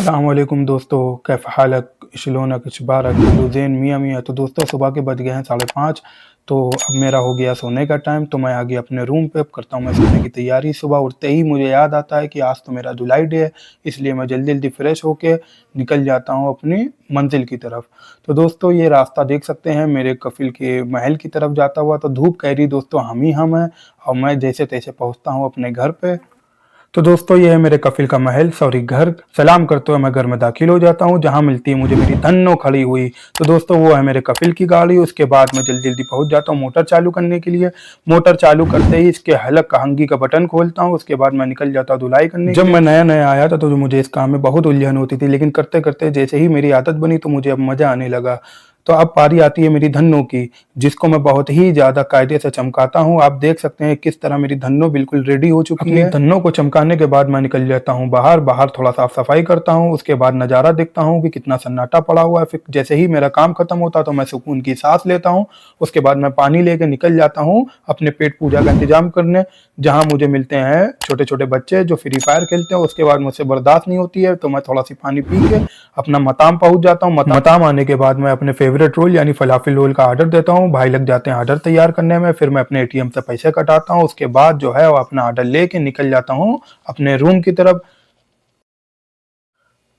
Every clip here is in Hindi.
अस्सलामुअलैकुम दोस्तों, कैफ़ हालक, शलोनक, इशबारक, लुज़ैन, मियाँ मियाँ। तो दोस्तों सुबह के बज गए हैं 5:30। तो अब मेरा हो गया सोने का टाइम, तो मैं आ गया अपने रूम पे। अब करता हूँ मैं सोने की तैयारी। सुबह उठते ही मुझे याद आता है कि आज तो मेरा धुलाई डे है, इसलिए मैं जल्दी-जल्दी फ्रेश होके निकल जाता हूँ अपनी मंज़िल की तरफ। तो दोस्तों ये रास्ता देख सकते हैं मेरे कफ़िल के महल की तरफ जाता हुआ। तो धूप गहरी दोस्तों हम ही हम हैं और मैं जैसे-तैसे पहुँचता हूँ अपने घर पे। तो दोस्तों ये है मेरे कफ़िल का महल सॉरी घर। सलाम करते हुए मैं घर में दाखिल हो जाता हूँ, जहाँ मिलती है मुझे मेरी धन्नो खड़ी हुई। तो दोस्तों वो है मेरे कफ़िल की गाड़ी। उसके बाद मैं जल्दी-जल्दी पहुँच जाता हूँ मोटर चालू करने के लिए। मोटर चालू करते ही इसके हलक कहंगी का बटन खोलता हूँ, उसके बाद मैं निकल जाता हूँ धुलाई करने के लिए। जब मैं नया-नया आया था तो मुझे इस काम में बहुत उलझन होती थी, लेकिन करते-करते जैसे ही मेरी आदत बनी तो मुझे अब मज़ा आने लगा। तो अब पारी आती है मेरी धन्नो की, जिसको मैं बहुत ही ज़्यादा कायदे से चमकाता हूँ। आप देख सकते हैं किस तरह मेरी धन्नो बिल्कुल रेडी हो चुकी है। धन्नो को चमकाने के बाद मैं निकल जाता हूँ बाहर थोड़ा साफ-सफाई करता हूँ। उसके बाद नज़ारा देखता हूँ कि कितना सन्नाटा पड़ा हुआ है। फिर जैसे ही मेरा काम खत्म होता है तो मैं सुकून की साँस लेता हूँ। उसके बाद मैं पानी लेके निकल जाता हूँ अपने पेट पूजा का इंतज़ाम करने, जहाँ मुझे मिलते हैं छोटे-छोटे बच्चे जो फ्री फायर खेलते हैं। उसके बाद मुझसे बर्दाश्त नहीं होती है तो मैं थोड़ा-सी पानी पी के अपना मताम पहुँच जाता हूँ। मताम आने के बाद मैं अपने फेवरेट रोल यानी फलाफिल रोल का ऑर्डर देता हूँ। भाई लग जाते हैं ऑर्डर तैयार करने में। फिर मैं अपने एटीएम से पैसे कटाता हूँ। उसके बाद जो है वो अपना ऑर्डर लेके निकल जाता हूँ अपने रूम की तरफ।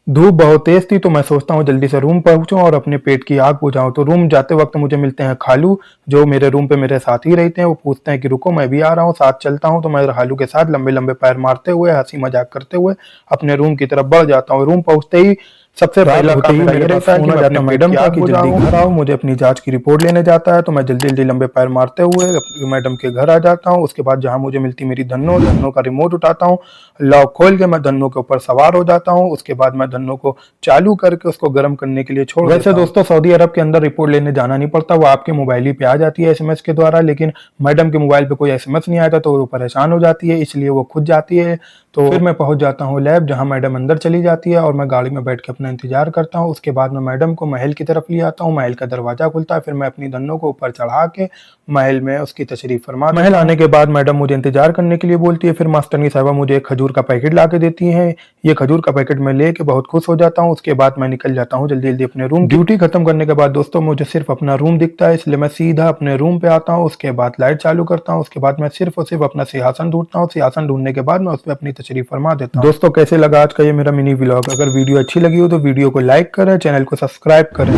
धूप बहुत तेज थी तो मैं सोचता हूँ जल्दी से रूम पहुंचूं और अपने पेट की आग बुझाऊं। तो रूम जाते वक्त मुझे मिलते हैं खालू, जो मेरे रूम पे मेरे साथ ही रहते हैं। वो पूछते हैं कि रुको मैं भी आ रहा हूँ, साथ चलता हूँ। तो मैं खालू के साथ लंबे लंबे पैर मारते हुए हंसी मजाक करते हुए अपने रूम की तरफ बढ़ जाता हूँ। रूम पहुंचते ही सबसे पहला काम मेरा ये रहता है कि मैं अपने मैडम का कि जल्दी घर आओ, मुझे अपनी जांच की रिपोर्ट लेने जाता है। तो मैं जल्दी जल्दी लंबे पैर मारते हुए मैडम के घर आ जाता हूँ। उसके बाद जहाँ मुझे मिलती मेरी धन्नो का रिमोट उठाता हूँ, लॉक खोल के मैं धन्नो के ऊपर सवार हो जाता हूँ। उसके बाद मैं धन्नो को चालू करके उसको गर्म करने के लिए छोड़ देता हूं। वैसे दोस्तों सऊदी अरब के अंदर रिपोर्ट लेने जाना नहीं पड़ता, वो आपके मोबाइल ही पे आ जाती है एसएमएस के द्वारा। लेकिन मैडम के मोबाइल पे कोई एसएमएस नहीं आया था तो वो परेशान हो जाती है, इसलिए वो खुद जाती है। तो फिर मैं पहुंच जाता हूँ लैब, जहाँ मैडम अंदर चली जाती है और मैं गाड़ी में बैठ के अपना इंतजार करता हूँ। उसके बाद मैं मैडम को महल की तरफ ले आता हूँ। महल का दरवाजा खुलता है, फिर मैं अपनी धन्नो को ऊपर चढ़ा के महल में उसकी तशरीफ फरमा। महल आने के बाद मैडम मुझे इंतजार करने के लिए बोलती है। फिर मास्टरनी साहबा मुझे एक खजूर का पैकेट ला के देती है। ये खजूर का पैकेट मैं लेके बहुत खुश हो जाता हूँ। उसके बाद मैं निकल जाता हूँ जल्दी जल्दी अपने रूम। ड्यूटी खत्म करने के बाद दोस्तों मुझे सिर्फ अपना रूम दिखता है, इसलिए मैं सीधा अपने रूम पे आता हूँ। उसके बाद लाइट चालू करता हूँ। उसके बाद मैं सिर्फ और सिर्फ अपना सिंहासन ढूंढता हूँ। सिंहासन ढूंढने के बाद मैं उस पर अपनी तशरीफ फरमा देता हूँ। दोस्तों कैसे लगा आज का ये मेरा मिनी व्लॉग? अगर वीडियो अच्छी लगी हो तो वीडियो को लाइक करें, चैनल को सब्सक्राइब करें।